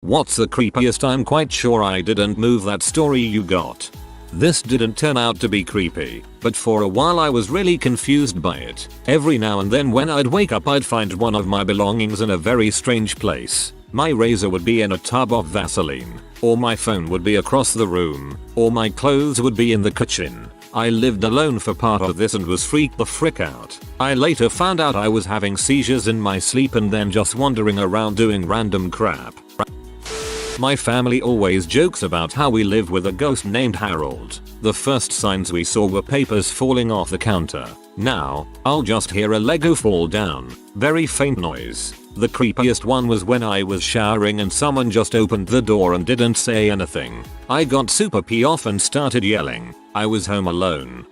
What's the creepiest? I'm quite sure I didn't move that story you got. This didn't turn out to be creepy, but for a while I was really confused by it. Every now and then when I'd wake up I'd find one of my belongings in a very strange place. My razor would be in a tub of Vaseline, or my phone would be across the room, or my clothes would be in the kitchen. I lived alone for part of this and was freaked the frick out. I later found out I was having seizures in my sleep and then just wandering around doing random crap. My family always jokes about how we live with a ghost named Harold. The first signs we saw were papers falling off the counter. Now, I'll just hear a Lego fall down. Very faint noise. The creepiest one was when I was showering and someone just opened the door and didn't say anything. I got super pissed off and started yelling. I was home alone.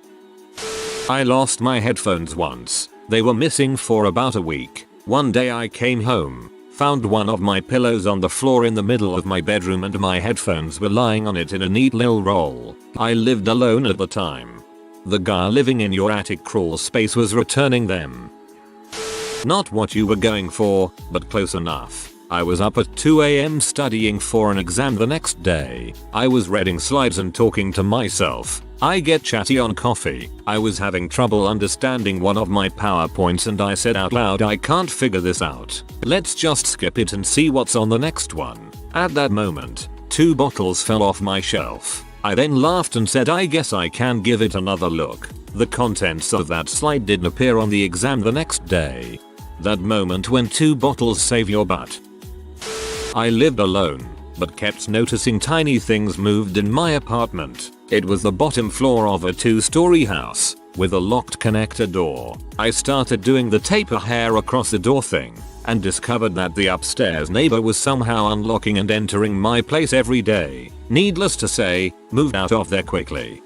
I lost my headphones once. They were missing for about a week. One day I came home, found one of my pillows on the floor in the middle of my bedroom and my headphones were lying on it in a neat little roll. I lived alone at the time. The guy living in your attic crawl space was returning them. Not what you were going for, but close enough. I was up at 2 AM studying for an exam the next day. I was reading slides and talking to myself. I get chatty on coffee. I was having trouble understanding one of my PowerPoints and I said out loud, I can't figure this out. Let's just skip it and see what's on the next one. At that moment, 2 bottles fell off my shelf. I then laughed and said I guess I can give it another look. The contents of that slide didn't appear on the exam the next day. That moment when 2 bottles save your butt. I lived alone, but kept noticing tiny things moved in my apartment. It was the bottom floor of a 2-story house, with a locked connector door. I started doing the taper hair across the door thing, and discovered that the upstairs neighbor was somehow unlocking and entering my place every day. Needless to say, moved out of there quickly.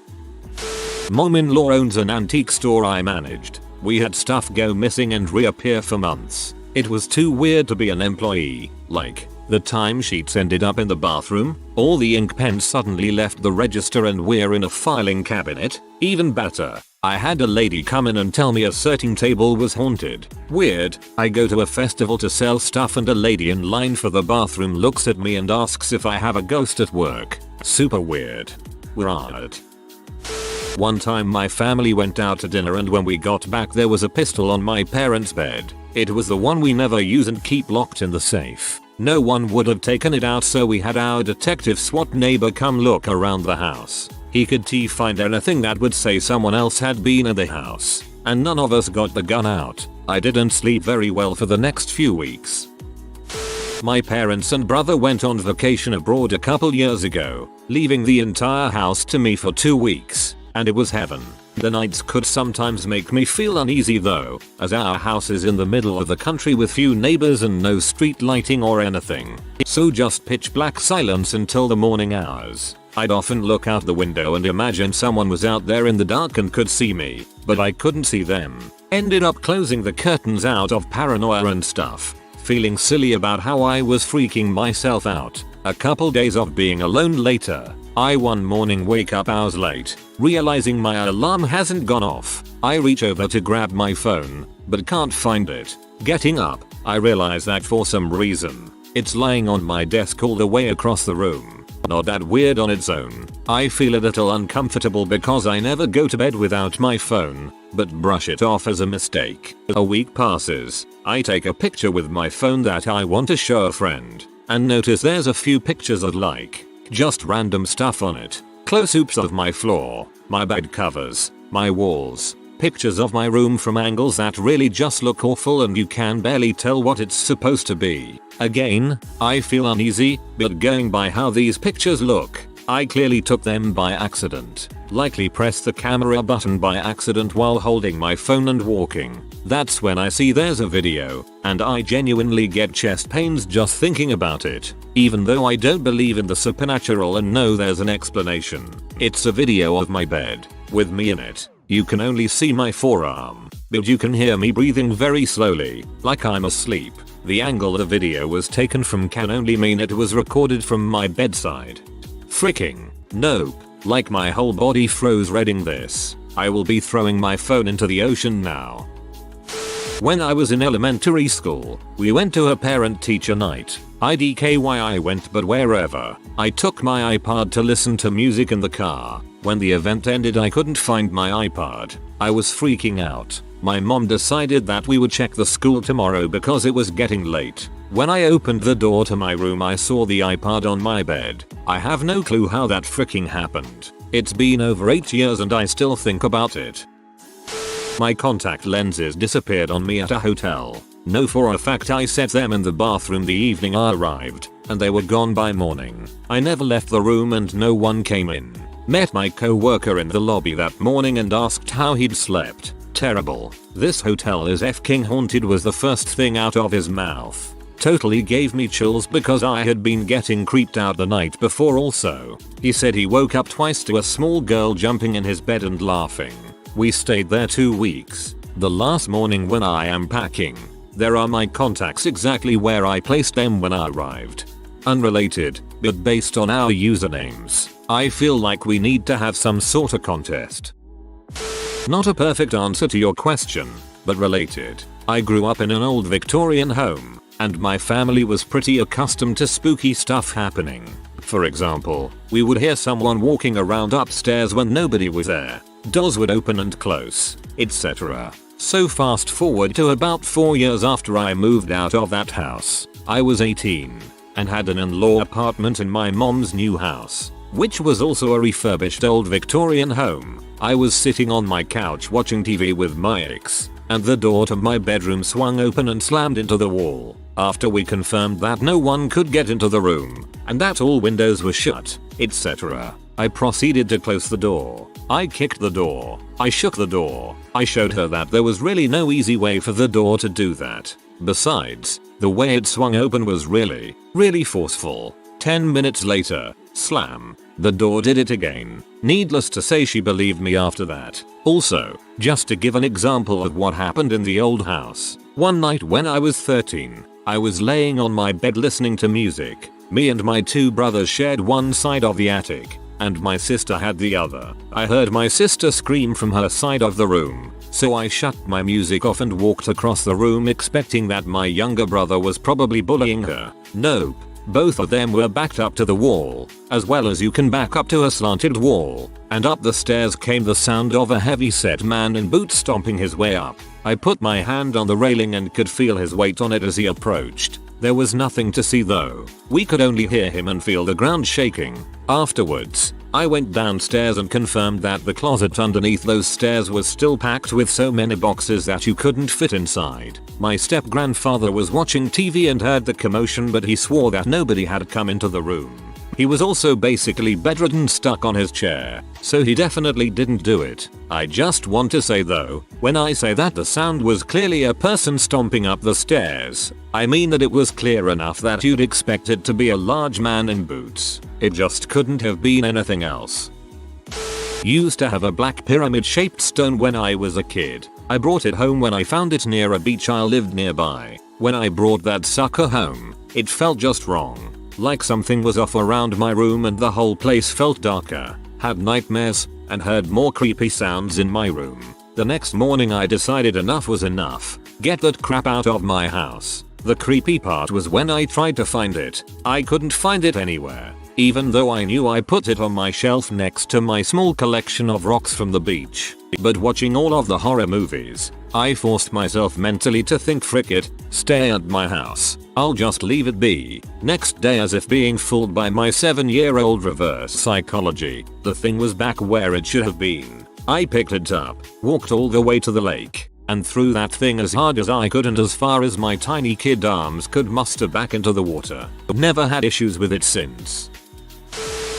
Mom-in-law owns an antique store I managed. We had stuff go missing and reappear for months. It was too weird to be an employee. Like, the timesheets ended up in the bathroom, all the ink pens suddenly left the register and we're in a filing cabinet. Even better, I had a lady come in and tell me a certain table was haunted. Weird. I go to a festival to sell stuff and a lady in line for the bathroom looks at me and asks if I have a ghost at work. Super weird. Right. One time my family went out to dinner and when we got back there was a pistol on my parents' bed. It was the one we never use and keep locked in the safe. No one would have taken it out so we had our detective SWAT neighbor come look around the house. He could find anything that would say someone else had been in the house. And none of us got the gun out. I didn't sleep very well for the next few weeks. My parents and brother went on vacation abroad a couple years ago, leaving the entire house to me for 2 weeks. And it was heaven. The nights could sometimes make me feel uneasy though, as our house is in the middle of the country with few neighbors and no street lighting or anything. So just pitch black silence until the morning hours. I'd often look out the window and imagine someone was out there in the dark and could see me, but I couldn't see them. Ended up closing the curtains out of paranoia and stuff. Feeling silly about how I was freaking myself out. A couple days of being alone later, I one morning wake up hours late, realizing my alarm hasn't gone off. I reach over to grab my phone, but can't find it. Getting up, I realize that for some reason, it's lying on my desk all the way across the room. Not that weird on its own. I feel a little uncomfortable because I never go to bed without my phone, but brush it off as a mistake. A week passes. I take a picture with my phone that I want to show a friend, and notice there's a few pictures I'd like. Just random stuff on it. Close-ups of my floor, my bed covers, my walls, pictures of my room from angles that really just look awful and you can barely tell what it's supposed to be. Again, I feel uneasy, but going by how these pictures look, I clearly took them by accident. Likely pressed the camera button by accident while holding my phone and walking. That's when I see there's a video, and I genuinely get chest pains just thinking about it. Even though I don't believe in the supernatural and know there's an explanation. It's a video of my bed, with me in it. You can only see my forearm, but you can hear me breathing very slowly, like I'm asleep. The angle the video was taken from can only mean it was recorded from my bedside. Fricking nope. Like my whole body froze reading this. I will be throwing my phone into the ocean now. When I was in elementary school, we went to a parent-teacher night. IDKY I went, but wherever. I took my iPod to listen to music in the car. When the event ended I couldn't find my iPod. I was freaking out. My mom decided that we would check the school tomorrow because it was getting late. When I opened the door to my room I saw the iPod on my bed. I have no clue how that freaking happened. It's been over 8 years and I still think about it. My contact lenses disappeared on me at a hotel. No, for a fact I set them in the bathroom the evening I arrived, and they were gone by morning. I never left the room and no one came in. Met my co-worker in the lobby that morning and asked how he'd slept. Terrible. This hotel is f***ing haunted was the first thing out of his mouth. Totally gave me chills because I had been getting creeped out the night before also. He said he woke up twice to a small girl jumping in his bed and laughing. We stayed there 2 weeks. The last morning when I am packing, there are my contacts exactly where I placed them when I arrived. Unrelated, but based on our usernames, I feel like we need to have some sort of contest. Not a perfect answer to your question, but related. I grew up in an old Victorian home, and my family was pretty accustomed to spooky stuff happening. For example, we would hear someone walking around upstairs when nobody was there. Doors would open and close, etc. So fast forward to about 4 years after I moved out of that house. I was 18 and had an in-law apartment in my mom's new house, which was also a refurbished old Victorian home. I was sitting on my couch watching TV with my ex, and the door to my bedroom swung open and slammed into the wall. After we confirmed that no one could get into the room, and that all windows were shut, etc., I proceeded to close the door. I kicked the door. I shook the door. I showed her that there was really no easy way for the door to do that. Besides, the way it swung open was really forceful. 10 minutes later, slam. The door did it again. Needless to say she believed me after that. Also, just to give an example of what happened in the old house. One night when I was 13, I was laying on my bed listening to music. Me and my 2 brothers shared one side of the attic, and my sister had the other. I heard my sister scream from her side of the room, so I shut my music off and walked across the room expecting that my younger brother was probably bullying her. Nope. Both of them were backed up to the wall, as well as you can back up to a slanted wall, and up the stairs came the sound of a heavy-set man in boots stomping his way up. I put my hand on the railing and could feel his weight on it as he approached. There was nothing to see though. We could only hear him and feel the ground shaking. Afterwards, I went downstairs and confirmed that the closet underneath those stairs was still packed with so many boxes that you couldn't fit inside. My step-grandfather was watching TV and heard the commotion, but he swore that nobody had come into the room. He was also basically bedridden, stuck on his chair, so he definitely didn't do it. I just want to say though, when I say that the sound was clearly a person stomping up the stairs, I mean that it was clear enough that you'd expect it to be a large man in boots. It just couldn't have been anything else. Used to have a black pyramid-shaped stone when I was a kid. I brought it home when I found it near a beach I lived nearby. When I brought that sucker home, it felt just wrong. Like something was off around my room and the whole place felt darker. Had nightmares and heard more creepy sounds in my room. The next morning I decided enough was enough. Get that crap out of my house. The creepy part was when I tried to find it. I couldn't find it anywhere. Even though I knew I put it on my shelf next to my small collection of rocks from the beach. But watching all of the horror movies, I forced myself mentally to think, frick it, stay at my house. I'll just leave it be. Next day, as if being fooled by my 7-year-old reverse psychology, the thing was back where it should have been. I picked it up, walked all the way to the lake, and threw that thing as hard as I could and as far as my tiny kid arms could muster back into the water. Never had issues with it since.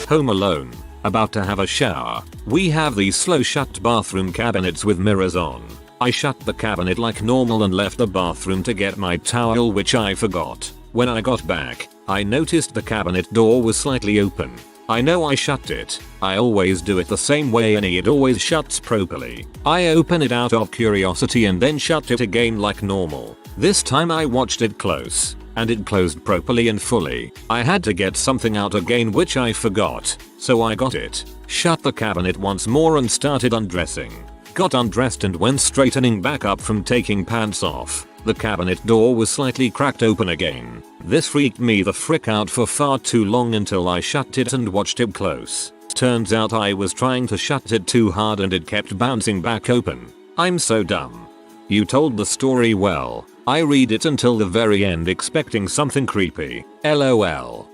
Home alone, about to have a shower. We have these slow shut bathroom cabinets with mirrors on. I shut the cabinet like normal and left the bathroom to get my towel, which I forgot. When I got back, I noticed the cabinet door was slightly open. I know I shut it. I always do it the same way and it always shuts properly. I open it out of curiosity and then shut it again like normal. This time I watched it close, and it closed properly and fully. I had to get something out again, which I forgot, so I got it, shut the cabinet once more and started undressing. Got undressed and went straightening back up from taking pants off. The cabinet door was slightly cracked open again. This freaked me the frick out for far too long until I shut it and watched it close. Turns out I was trying to shut it too hard and it kept bouncing back open. I'm so dumb. You told the story well. I read it until the very end expecting something creepy. LOL.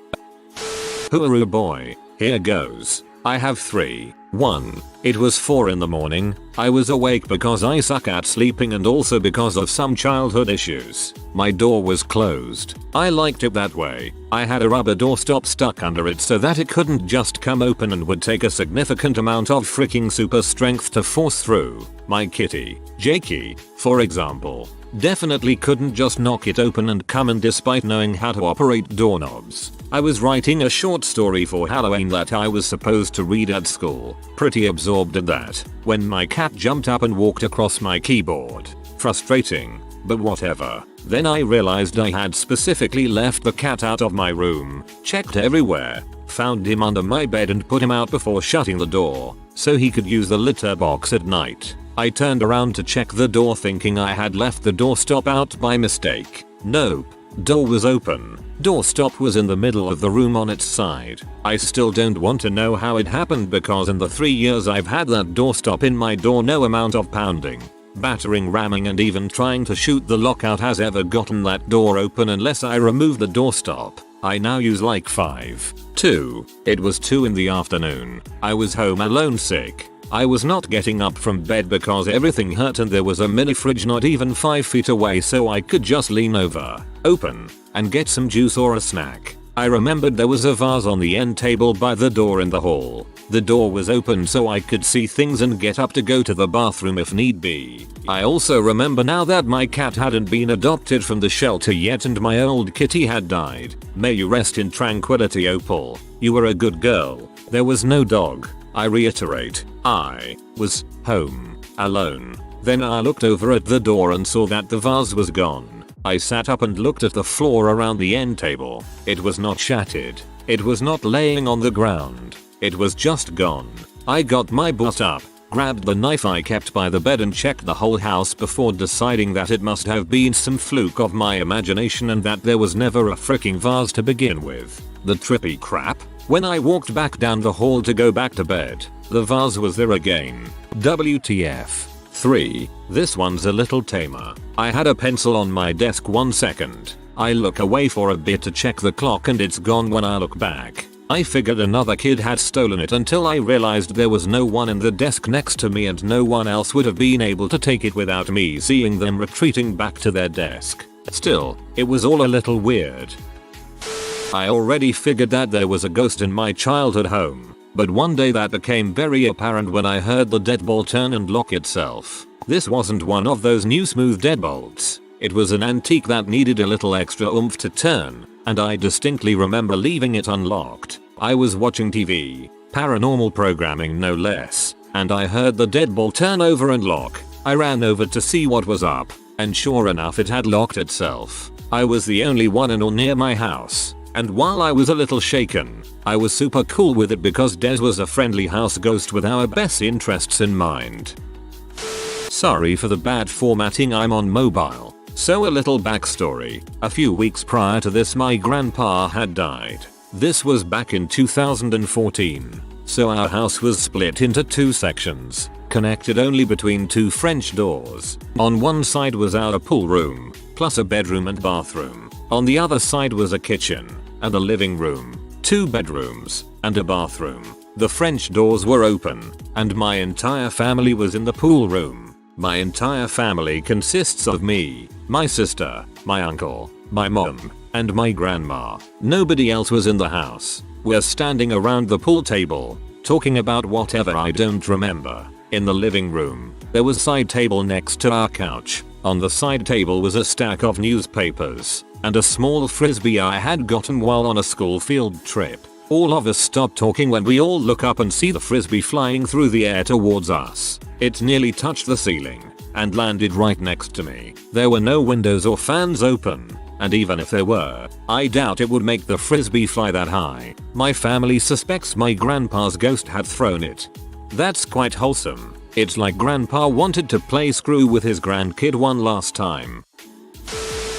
Hooroo boy. Here goes. I have 3. 1. It was 4 in the morning. I was awake because I suck at sleeping and also because of some childhood issues. My door was closed. I liked it that way. I had a rubber doorstop stuck under it so that it couldn't just come open and would take a significant amount of freaking super strength to force through. My kitty, Jakey, for example, definitely couldn't just knock it open and come in despite knowing how to operate doorknobs. I was writing a short story for Halloween that I was supposed to read at school, pretty absorbed in that, when my cat jumped up and walked across my keyboard. Frustrating, but whatever. Then I realized I had specifically left the cat out of my room, checked everywhere, found him under my bed and put him out before shutting the door, so he could use the litter box at night. I turned around to check the door thinking I had left the doorstop out by mistake. Nope. Door was open. Doorstop was in the middle of the room on its side. I still don't want to know how it happened because in the 3 years I've had that doorstop in my door no amount of pounding, battering, ramming and even trying to shoot the lock out has ever gotten that door open unless I remove the doorstop. I now use like 5. 2. It was 2 in the afternoon. I was home alone sick. I was not getting up from bed because everything hurt and there was a mini fridge not even 5 feet away so I could just lean over, open, and get some juice or a snack. I remembered there was a vase on the end table by the door in the hall. The door was open so I could see things and get up to go to the bathroom if need be. I also remember now that my cat hadn't been adopted from the shelter yet and my old kitty had died. May you rest in tranquility, Opal. You were a good girl. There was no dog. I reiterate, I was home alone. Then I looked over at the door and saw that the vase was gone. I sat up and looked at the floor around the end table. It was not shattered. It was not laying on the ground. It was just gone. I got my butt up, grabbed the knife I kept by the bed and checked the whole house before deciding that it must have been some fluke of my imagination and that there was never a freaking vase to begin with. The trippy crap. When I walked back down the hall to go back to bed, the vase was there again. WTF. 3. This one's a little tamer. I had a pencil on my desk 1 second. I look away for a bit to check the clock and it's gone when I look back. I figured another kid had stolen it until I realized there was no one in the desk next to me and no one else would have been able to take it without me seeing them retreating back to their desk. Still, it was all a little weird. I already figured that there was a ghost in my childhood home, but one day that became very apparent when I heard the deadbolt turn and lock itself. This wasn't one of those new smooth deadbolts. It was an antique that needed a little extra oomph to turn, and I distinctly remember leaving it unlocked. I was watching TV, paranormal programming no less, and I heard the deadbolt turn over and lock. I ran over to see what was up, and sure enough it had locked itself. I was the only one in or near my house. And while I was a little shaken, I was super cool with it because Des was a friendly house ghost with our best interests in mind. Sorry for the bad formatting, I'm on mobile. So a little backstory. A few weeks prior to this my grandpa had died. This was back in 2014. So our house was split into 2 sections, connected only between 2 French doors. On one side was our pool room, plus a bedroom and bathroom. On the other side was a kitchen and a living room, 2 bedrooms, and a bathroom. The French doors were open, and my entire family was in the pool room. My entire family consists of me, my sister, my uncle, my mom, and my grandma. Nobody else was in the house. We're standing around the pool table, talking about whatever I don't remember. In the living room, there was a side table next to our couch. On the side table was a stack of newspapers and a small frisbee I had gotten while on a school field trip. All of us stop talking when we all look up and see the frisbee flying through the air towards us. It nearly touched the ceiling and landed right next to me. There were no windows or fans open, and even if there were, I doubt it would make the frisbee fly that high. My family suspects my grandpa's ghost had thrown it. That's quite wholesome. It's like grandpa wanted to play screw with his grandkid one last time.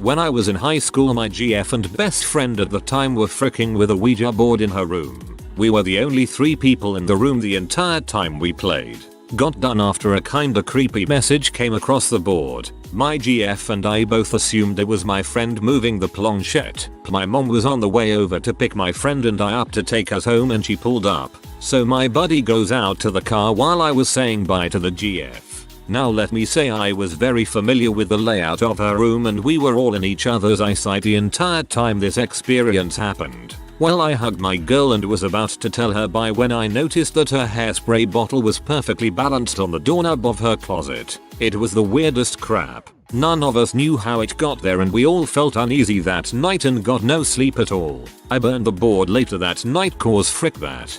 When I was in high school, my GF and best friend at the time were fricking with a Ouija board in her room. We were the only 3 people in the room the entire time we played. Got done after a kinda creepy message came across the board. My GF and I both assumed it was my friend moving the planchette. My mom was on the way over to pick my friend and I up to take us home and she pulled up. So my buddy goes out to the car while I was saying bye to the GF. Now let me say I was very familiar with the layout of her room and we were all in each other's eyesight the entire time this experience happened. Well, I hugged my girl and was about to tell her bye when I noticed that her hairspray bottle was perfectly balanced on the doorknob of her closet. It was the weirdest crap. None of us knew how it got there and we all felt uneasy that night and got no sleep at all. I burned the board later that night cause frick that.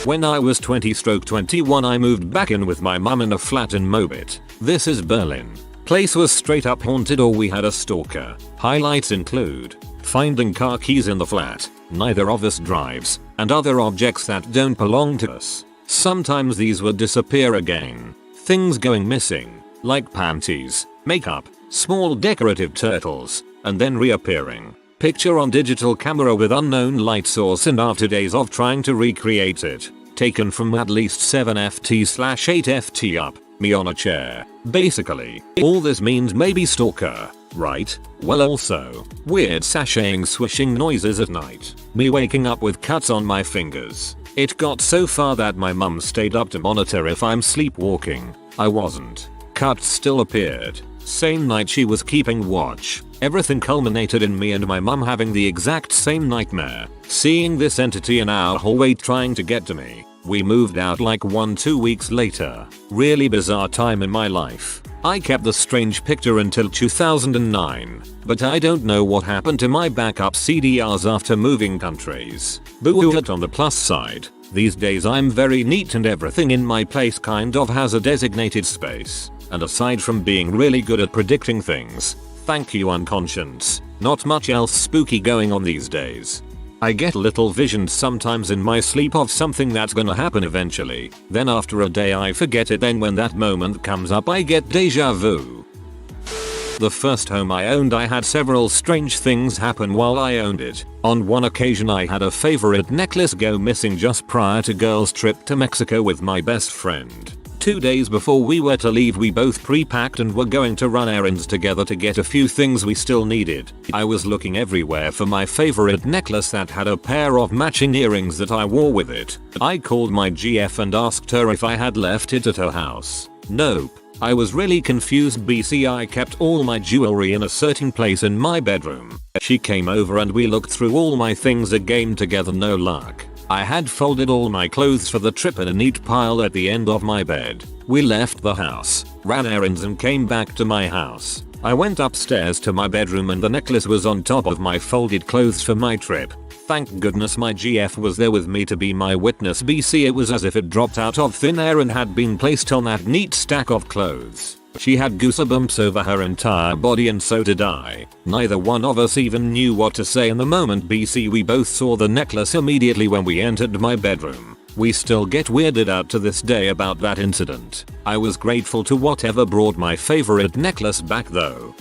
When I was 20/21 I moved back in with my mum in a flat in Mobit. This is Berlin. Place was straight up haunted or we had a stalker. Highlights include finding car keys in the flat, neither of us drives, and other objects that don't belong to us. Sometimes these would disappear again. Things going missing, like panties, makeup, small decorative turtles, and then reappearing. Picture on digital camera with unknown light source and after days of trying to recreate it. Taken from at least 7ft/8ft up, me on a chair. Basically, all this means maybe stalker, right? Well, also, weird sashaying swishing noises at night. Me waking up with cuts on my fingers. It got so far that my mum stayed up to monitor if I'm sleepwalking. I wasn't. Cuts still appeared. Same night she was keeping watch. Everything culminated in me and my mum having the exact same nightmare. Seeing this entity in our hallway trying to get to me. We moved out like 1-2 weeks later. Really bizarre time in my life. I kept the strange picture until 2009, but I don't know what happened to my backup CDRs after moving countries. But on the plus side, these days I'm very neat and everything in my place kind of has a designated space. And aside from being really good at predicting things, thank you unconscious, not much else spooky going on these days. I get little visions sometimes in my sleep of something that's gonna happen eventually. Then after a day I forget it, then when that moment comes up I get deja vu. The first home I owned I had several strange things happen while I owned it. On one occasion I had a favorite necklace go missing just prior to girls' trip to Mexico with my best friend. 2 days before we were to leave we both pre-packed and were going to run errands together to get a few things we still needed. I was looking everywhere for my favorite necklace that had a pair of matching earrings that I wore with it. I called my GF and asked her if I had left it at her house. Nope. I was really confused. BC I kept all my jewelry in a certain place in my bedroom. She came over and we looked through all my things again together, no luck. I had folded all my clothes for the trip in a neat pile at the end of my bed. We left the house, ran errands and came back to my house. I went upstairs to my bedroom and the necklace was on top of my folded clothes for my trip. Thank goodness my GF was there with me to be my witness. BC it was as if it dropped out of thin air and had been placed on that neat stack of clothes. She had goosebumps over her entire body and so did I. Neither one of us even knew what to say in the moment. BC we both saw the necklace immediately when we entered my bedroom. We still get weirded out to this day about that incident. I was grateful to whatever brought my favorite necklace back though.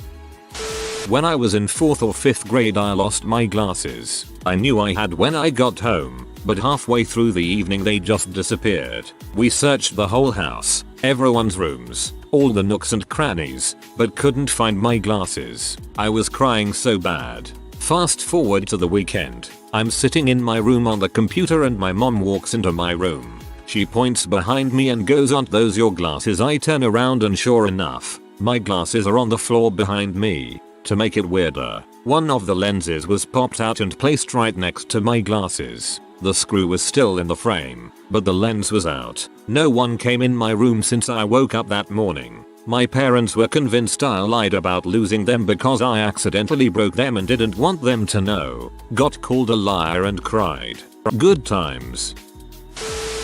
When I was in 4th or 5th grade I lost my glasses. I knew I had when I got home, but halfway through the evening they just disappeared. We searched the whole house, everyone's rooms, all the nooks and crannies, but couldn't find my glasses. I was crying so bad. Fast forward to the weekend. I'm sitting in my room on the computer and my mom walks into my room. She points behind me and goes, "Aren't those your glasses?" I turn around and sure enough, my glasses are on the floor behind me. To make it weirder, one of the lenses was popped out and placed right next to my glasses. The screw was still in the frame, but the lens was out. No one came in my room since I woke up that morning. My parents were convinced I lied about losing them because I accidentally broke them and didn't want them to know. Got called a liar and cried. Good times.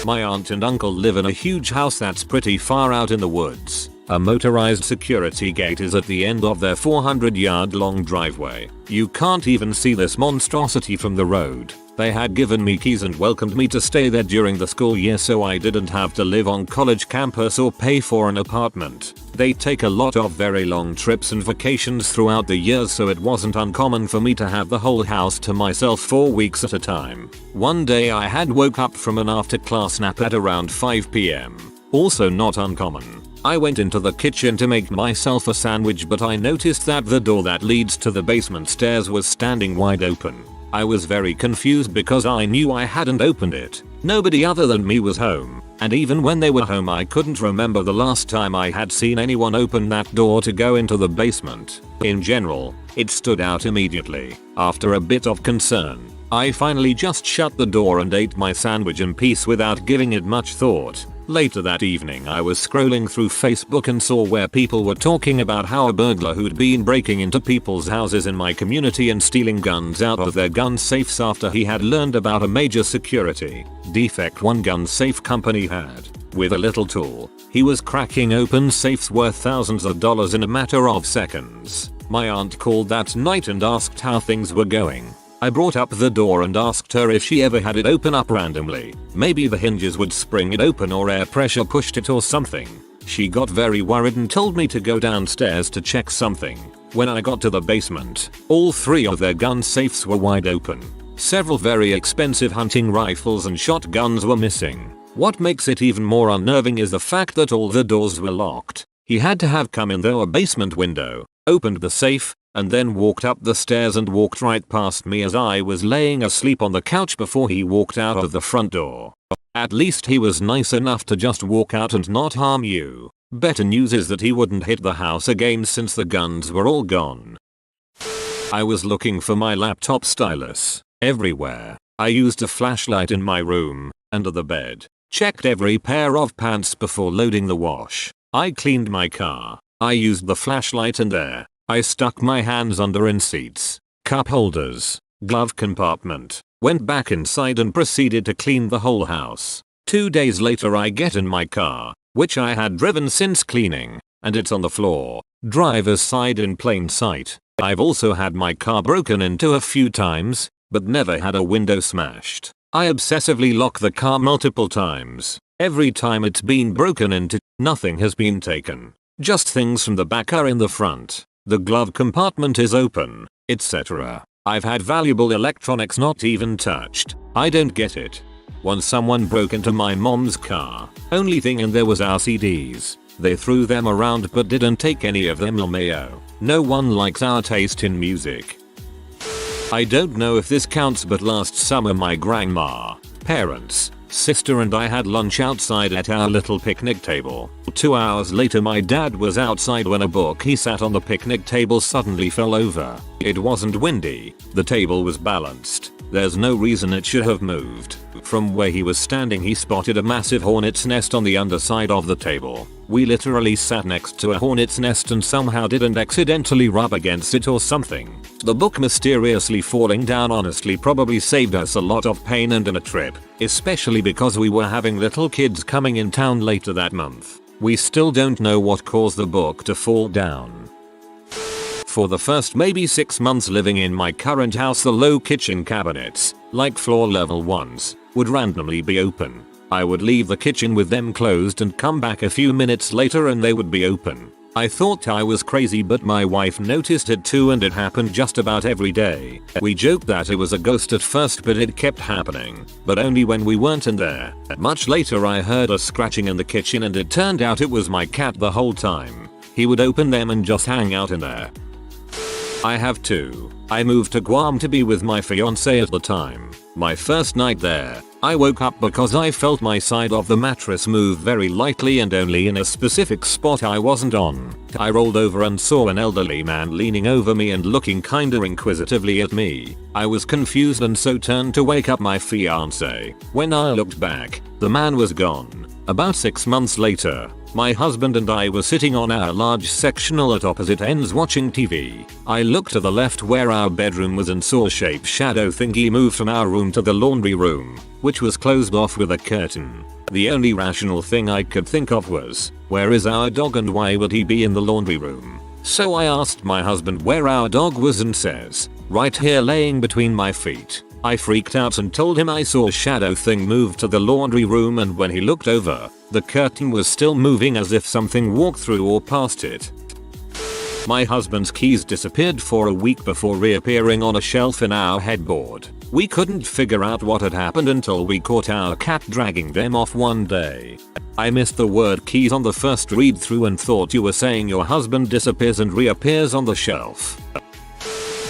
My aunt and uncle live in a huge house that's pretty far out in the woods. A motorized security gate is at the end of their 400-yard long driveway. You can't even see this monstrosity from the road. They had given me keys and welcomed me to stay there during the school year so I didn't have to live on college campus or pay for an apartment. They take a lot of very long trips and vacations throughout the years so it wasn't uncommon for me to have the whole house to myself for weeks at a time. One day I had woke up from an after class nap at around 5 PM. Also not uncommon. I went into the kitchen to make myself a sandwich but I noticed that the door that leads to the basement stairs was standing wide open. I was very confused because I knew I hadn't opened it. Nobody other than me was home, and even when they were home I couldn't remember the last time I had seen anyone open that door to go into the basement. In general, it stood out immediately. After a bit of concern, I finally just shut the door and ate my sandwich in peace without giving it much thought. Later that evening I was scrolling through Facebook and saw where people were talking about how a burglar who'd been breaking into people's houses in my community and stealing guns out of their gun safes after he had learned about a major security defect one gun safe company had. With a little tool, he was cracking open safes worth thousands of dollars in a matter of seconds. My aunt called that night and asked how things were going. I brought up the door and asked her if she ever had it open up randomly. Maybe the hinges would spring it open or air pressure pushed it or something. She got very worried and told me to go downstairs to check something. When I got to the basement, all 3 of their gun safes were wide open. Several very expensive hunting rifles and shotguns were missing. What makes it even more unnerving is the fact that all the doors were locked. He had to have come in through a basement window, opened the safe, and then walked up the stairs and walked right past me as I was laying asleep on the couch before he walked out of the front door. At least he was nice enough to just walk out and not harm you. Better news is that he wouldn't hit the house again since the guns were all gone. I was looking for my laptop stylus everywhere. I used a flashlight in my room, under the bed, checked every pair of pants before loading the wash. I cleaned my car. I used the flashlight and there. I stuck my hands under in seats, cup holders, glove compartment, went back inside and proceeded to clean the whole house. 2 days later I get in my car, which I had driven since cleaning, and it's on the floor, driver's side in plain sight. I've also had my car broken into a few times, but never had a window smashed. I obsessively lock the car multiple times. Every time it's been broken into, nothing has been taken. Just things from the back are in the front. The glove compartment is open, etc. I've had valuable electronics not even touched. I don't get it. Once someone broke into my mom's car. Only thing in there was our CDs. They threw them around but didn't take any of them. LMAO. No one likes our taste in music. I don't know if this counts but last summer my grandma, parents, sister and I had lunch outside at our little picnic table. 2 hours later my dad was outside when a book he sat on the picnic table suddenly fell over. It wasn't windy. The table was balanced. There's no reason it should have moved. From where he was standing he spotted a massive hornet's nest on the underside of the table. We literally sat next to a hornet's nest and somehow didn't accidentally rub against it or something. The book mysteriously falling down honestly probably saved us a lot of pain and a trip, especially because we were having little kids coming in town later that month. We still don't know what caused the book to fall down. For the first maybe 6 months living in my current house the low kitchen cabinets, like floor level ones, would randomly be open. I would leave the kitchen with them closed and come back a few minutes later and they would be open. I thought I was crazy but my wife noticed it too and it happened just about every day. We joked that it was a ghost at first but it kept happening, but only when we weren't in there. Much later I heard a scratching in the kitchen and it turned out it was my cat the whole time. He would open them and just hang out in there. I have 2. I moved to Guam to be with my fiance at the time. My first night there, I woke up because I felt my side of the mattress move very lightly and only in a specific spot I wasn't on. I rolled over and saw an elderly man leaning over me and looking kinda inquisitively at me. I was confused and so turned to wake up my fiance. When I looked back, the man was gone. About 6 months later, my husband and I were sitting on our large sectional at opposite ends watching TV. I looked to the left where our bedroom was and saw a shape shadow thingy move from our room to the laundry room, which was closed off with a curtain. The only rational thing I could think of was, where is our dog and why would he be in the laundry room? So I asked my husband where our dog was and says, right here laying between my feet. I freaked out and told him I saw a shadow thing move to the laundry room, and when he looked over, the curtain was still moving as if something walked through or past it. My husband's keys disappeared for a week before reappearing on a shelf in our headboard. We couldn't figure out what had happened until we caught our cat dragging them off one day. I missed the word keys on the first read through and thought you were saying your husband disappears and reappears on the shelf.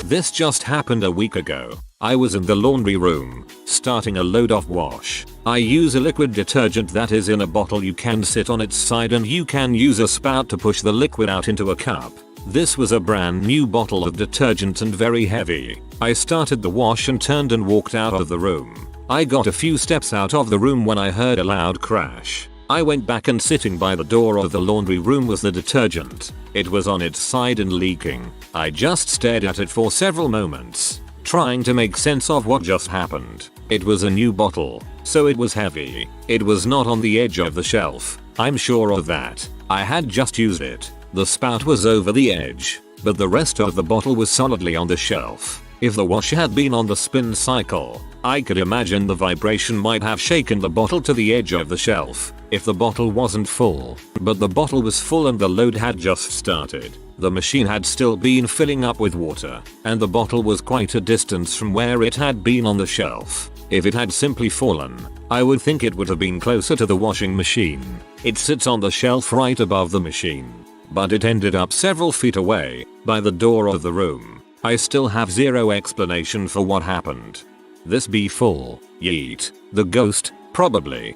This just happened a week ago. I was in the laundry room, starting a load of wash. I use a liquid detergent that is in a bottle. You can sit on its side and you can use a spout to push the liquid out into a cup. This was a brand new bottle of detergent and very heavy. I started the wash and turned and walked out of the room. I got a few steps out of the room when I heard a loud crash. I went back, and sitting by the door of the laundry room was the detergent. It was on its side and leaking. I just stared at it for several moments, trying to make sense of what just happened. It was a new bottle, so it was heavy. It was not on the edge of the shelf. I'm sure of that. I had just used it. The spout was over the edge, but the rest of the bottle was solidly on the shelf. If the wash had been on the spin cycle, I could imagine the vibration might have shaken the bottle to the edge of the shelf if the bottle wasn't full. But the bottle was full and the load had just started. The machine had still been filling up with water, and the bottle was quite a distance from where it had been on the shelf. If it had simply fallen, I would think it would have been closer to the washing machine. It sits on the shelf right above the machine, but it ended up several feet away, by the door of the room. I still have zero explanation for what happened. This be full. Yeet. The ghost, probably.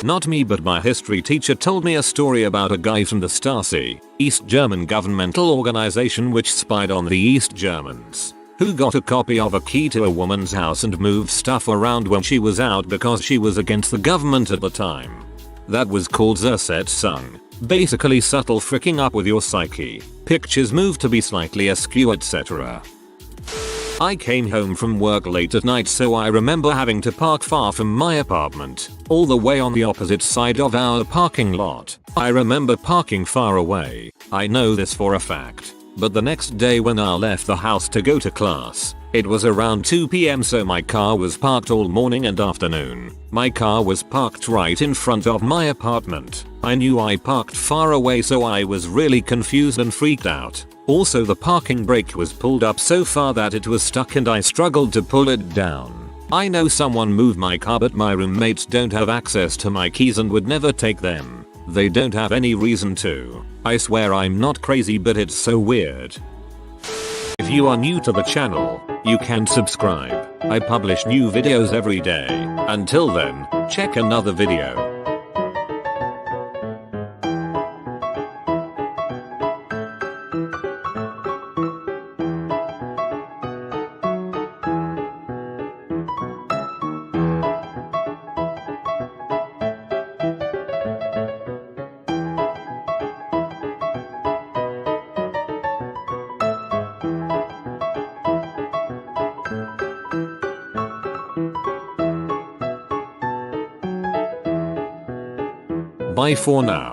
Not me, but my history teacher told me a story about a guy from the Stasi, East German governmental organization which spied on the East Germans, who got a copy of a key to a woman's house and moved stuff around when she was out because she was against the government at the time. That was called Zersetzung. Basically subtle freaking up with your psyche. Pictures moved to be slightly askew, etc. I came home from work late at night, so I remember having to park far from my apartment, all the way on the opposite side of our parking lot. I remember parking far away. I know this for a fact. But the next day when I left the house to go to class, it was around 2 p.m. so my car was parked all morning and afternoon. My car was parked right in front of my apartment. I knew I parked far away, so I was really confused and freaked out. Also, the parking brake was pulled up so far that it was stuck and I struggled to pull it down. I know someone moved my car, but my roommates don't have access to my keys and would never take them. They don't have any reason to. I swear I'm not crazy, but it's so weird. If you are new to the channel, you can subscribe. I publish new videos every day. Until then, check another video. Bye for now.